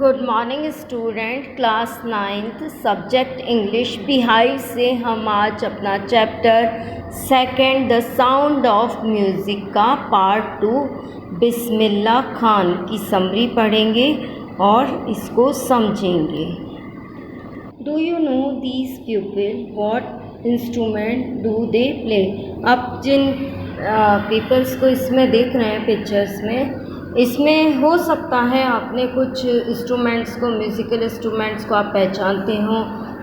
Good morning student, class 9th subject English beehive से हम आज अपना chapter second the sound of music का पार्ट 2 बिस्मिल्लाह खान की समरी पढ़ेंगे और इसको समझेंगे। Do you know these people what instrument do they play. अब जिन पीपल्स को इसमें देख रहे हैं पिक्चर्स में, इसमें हो सकता है आपने कुछ इंस्ट्रूमेंट्स को, म्यूज़िकल इंस्ट्रूमेंट्स को आप पहचानते हो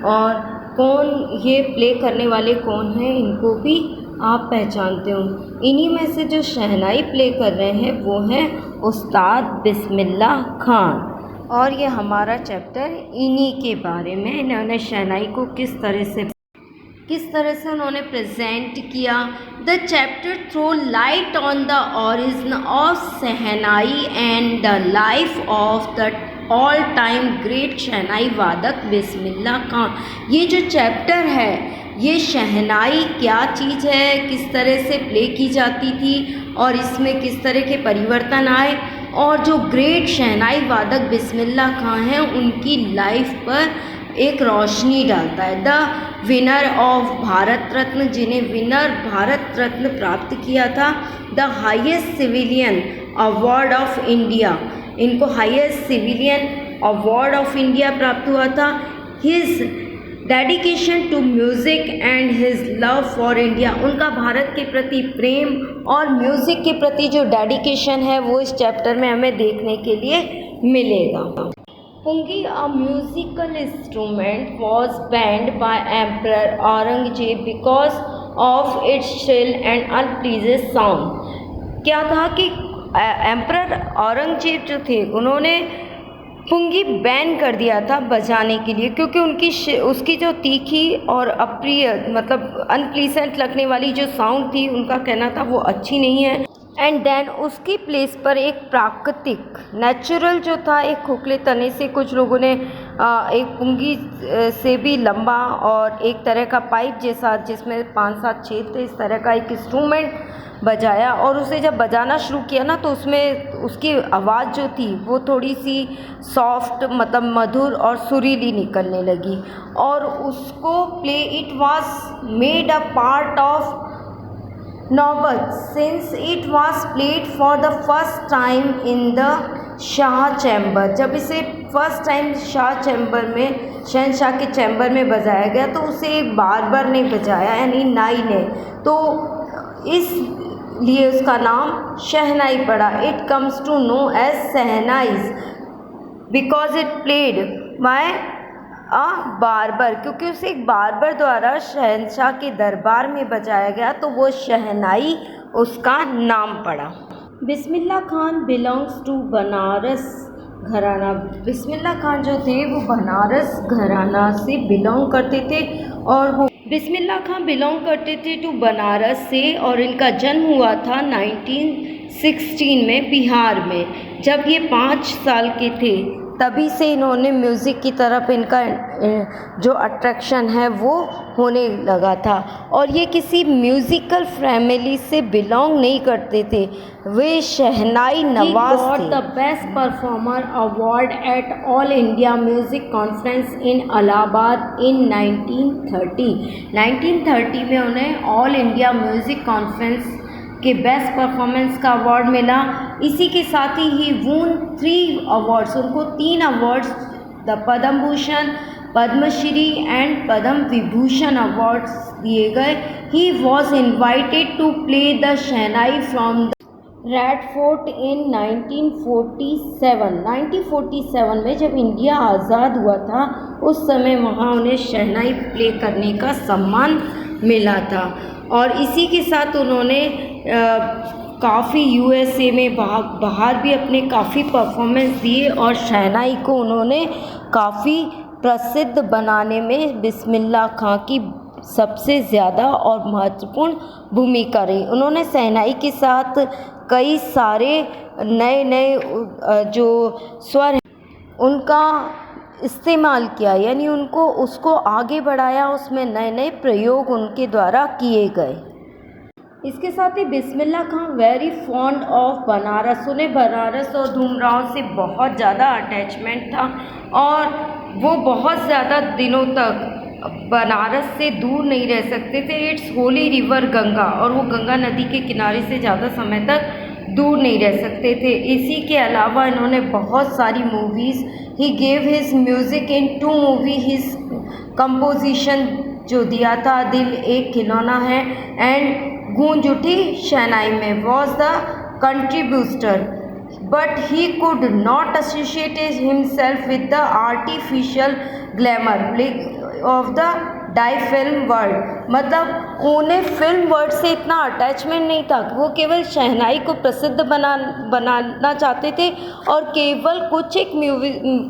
और कौन ये प्ले करने वाले कौन हैं इनको भी आप पहचानते हो। इन्हीं में से जो शहनाई प्ले कर रहे हैं वो हैं उस्ताद बिस्मिल्लाह खान, और ये हमारा चैप्टर इन्हीं के बारे में। इन्होंने शहनाई को किस तरह से उन्होंने प्रेजेंट किया। The chapter throw light on the origin of shehnai and the life of the all time great shehnai वादक बिस्मिल्लाह खान। ये जो चैप्टर है, ये शहनाई क्या चीज़ है, किस तरह से प्ले की जाती थी और इसमें किस तरह के परिवर्तन आए, और जो ग्रेट शहनाई वादक बिस्मिल्लाह खान हैं उनकी लाइफ पर एक रोशनी डालता है। The winner of Bharat Ratna, जिन्हें विनर भारत रत्न प्राप्त किया था। The highest civilian award of India, इनको highest civilian award of India प्राप्त हुआ था। His dedication to music and his love for India, उनका भारत के प्रति प्रेम और म्यूज़िक के प्रति जो डेडिकेशन है वो इस चैप्टर में हमें देखने के लिए मिलेगा। Pungi, a musical instrument, was banned by Emperor Aurangzeb because of its shrill and unpleasant sound। क्या था कि एम्परर औरंगजेब जो थे उन्होंने पुंगी बैन कर दिया था बजाने के लिए, क्योंकि उसकी जो तीखी और अप्रिय मतलब अनप्लीजेंट लगने वाली जो साउंड थी, उनका कहना था वो अच्छी नहीं है। एंड देन उसकी प्लेस पर एक प्राकृतिक नेचुरल जो था, एक खोखले तने से कुछ लोगों ने एक पुंगी से भी लंबा और एक तरह का पाइप जैसा जिसमें 5-7 छेद थे, इस तरह का एक इंस्ट्रूमेंट बजाया। और उसे जब बजाना शुरू किया ना तो उसमें उसकी आवाज़ जो थी वो थोड़ी सी सॉफ्ट मतलब मधुर और सुरीली निकलने लगी, और उसको play it was made a part of naubat since it was played for the first time in the Shah chamber. जब इसे फर्स्ट टाइम शाह चैम्बर में, शहनशाह के चैम्बर में बजाया गया तो उसे एक बारबर ने बजाया, यानी नाई ने, तो इसलिए उसका नाम शहनाई पड़ा। It comes to know as shehnais because it played by barber, क्योंकि उसे एक बारबर द्वारा शहनशाह के दरबार में बजाया गया तो वो शहनाई उसका नाम पड़ा। बिस्मिल्लाह खान बिलोंग्स टू बनारस घराना। बिस्मिल्लाह खान जो थे वो बनारस घराना से बिलोंग करते थे, और वो बिस्मिल्लाह खान बिलोंग करते थे टू बनारस से, और इनका जन्म हुआ था 1916 में बिहार में। जब ये 5 साल के थे तभी से इन्होंने म्यूज़िक की तरफ इनका जो अट्रैक्शन है वो होने लगा था, और ये किसी म्यूज़िकल फैमिली से बिलोंग नहीं करते थे, वे शहनाई नवाज थे। The best performer award at all India music conference in Allahabad in 1930 में उन्हें ऑल इंडिया म्यूज़िक कॉन्फ्रेंस के बेस्ट परफॉर्मेंस का अवार्ड मिला। इसी के साथ ही वून 3 अवार्ड्स, उनको 3 awards, the Padma Bhushan, Padmashri and Padma Vibhushan awards दिए गए। He was invited to play the shehnai from the Red Fort in 1947 में, जब इंडिया आज़ाद हुआ था उस समय वहाँ उन्हें शहनाई प्ले करने का सम्मान मिला था। और इसी के साथ उन्होंने काफ़ी USA में बाहर भी अपने काफ़ी परफॉर्मेंस दिए, और शहनाई को उन्होंने काफ़ी प्रसिद्ध बनाने में बिस्मिल्लाह खां की सबसे ज़्यादा और महत्वपूर्ण भूमिका रही। उन्होंने शहनाई के साथ कई सारे नए जो स्वर हैं उनका इस्तेमाल किया, यानी उसको आगे बढ़ाया, उसमें नए प्रयोग उनके द्वारा किए गए। इसके साथ ही बिस्मिल्लाह खां वेरी फॉन्ड ऑफ बनारस, उन्हें बनारस और धूमराव से बहुत ज़्यादा अटैचमेंट था और वो बहुत ज़्यादा दिनों तक बनारस से दूर नहीं रह सकते थे। इट्स होली रिवर गंगा, और वो गंगा नदी के किनारे से ज़्यादा समय तक दूर नहीं रह सकते थे। इसी के अलावा इन्होंने बहुत सारी movies, he gave his music in 2 movie, his composition जो दिया था दिल एक खिलौना है एंड गूंज उठी शहनाई में was the contributor, but he could not associate himself with the artificial glamour of the die film world. मतलब उन्हें फिल्म वर्ल्ड से इतना अटैचमेंट नहीं था, वो केवल शहनाई को प्रसिद्ध बनाना चाहते थे और केवल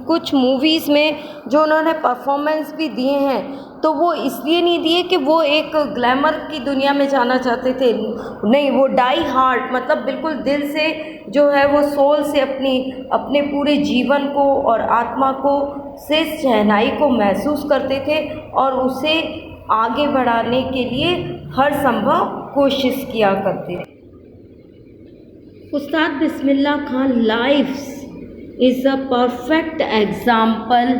कुछ मूवीज़ में जो उन्होंने परफॉर्मेंस भी दिए हैं तो वो इसलिए नहीं दिए कि वो एक ग्लैमर की दुनिया में जाना चाहते थे, नहीं, वो डाई हार्ट मतलब बिल्कुल दिल से जो है वो सोल से अपने पूरे जीवन को और आत्मा को से शहनाई को महसूस करते थे और उसे आगे बढ़ाने के लिए हर संभव कोशिश किया करते थे। Ustad Bismillah Khan life is a perfect example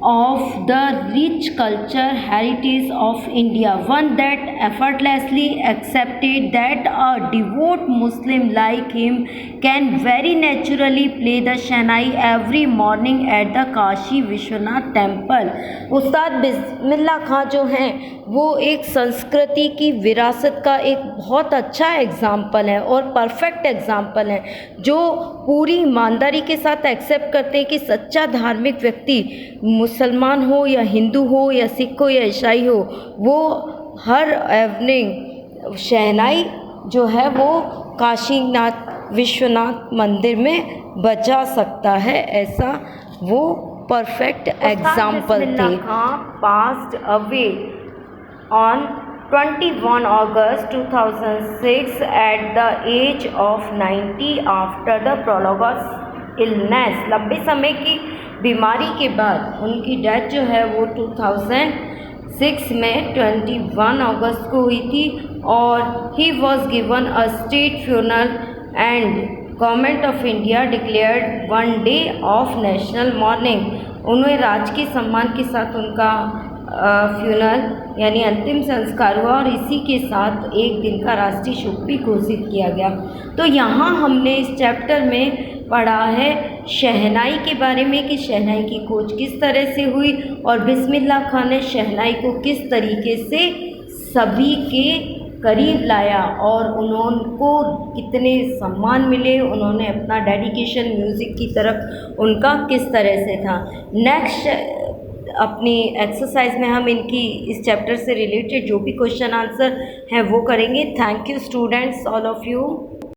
of the rich culture heritage of India, one that effortlessly accepted that a devout Muslim like him can very naturally play the Shehnai every morning at the Kashi Vishwanath temple। उस्ताद बिस्मिल्लाह खां जो हैं वो एक संस्कृति की विरासत का एक बहुत अच्छा एग्ज़ाम्पल है और परफेक्ट एग्ज़ाम्पल है, जो पूरी ईमानदारी के साथ एक्सेप्ट करते हैं कि सच्चा धार्मिक व्यक्ति मुसलमान हो या हिंदू हो या सिख हो या ईसाई हो, वो हर इवनिंग शहनाई जो है वो काशीनाथ विश्वनाथ मंदिर में बजा सकता है, ऐसा वो परफेक्ट एग्जाम्पल थे। Passed away on 21 August 2006 at the age of 90 after the prolonged illness। लंबे समय की बीमारी के बाद उनकी डेथ जो है वो 2006 में 21 अगस्त को हुई थी और he was given a state funeral and government of India declared 1 day of national morning. उन्हें राजकीय सम्मान के साथ उनका फ्यूनरल यानी अंतिम संस्कार हुआ और इसी के साथ एक दिन का राष्ट्रीय शोक भी घोषित किया गया। तो यहाँ हमने इस चैप्टर में पढ़ा है शहनाई के बारे में कि शहनाई की खोज किस तरह से हुई और बिस्मिल्लाह खां ने शहनाई को किस तरीके से सभी के करीब लाया और उनको कितने सम्मान मिले, उन्होंने अपना डेडिकेशन म्यूज़िक की तरफ उनका किस तरह से था। नेक्स्ट अपनी एक्सरसाइज में हम इनकी इस चैप्टर से रिलेटेड जो भी क्वेश्चन आंसर हैं वो करेंगे। Thank you students, all of you.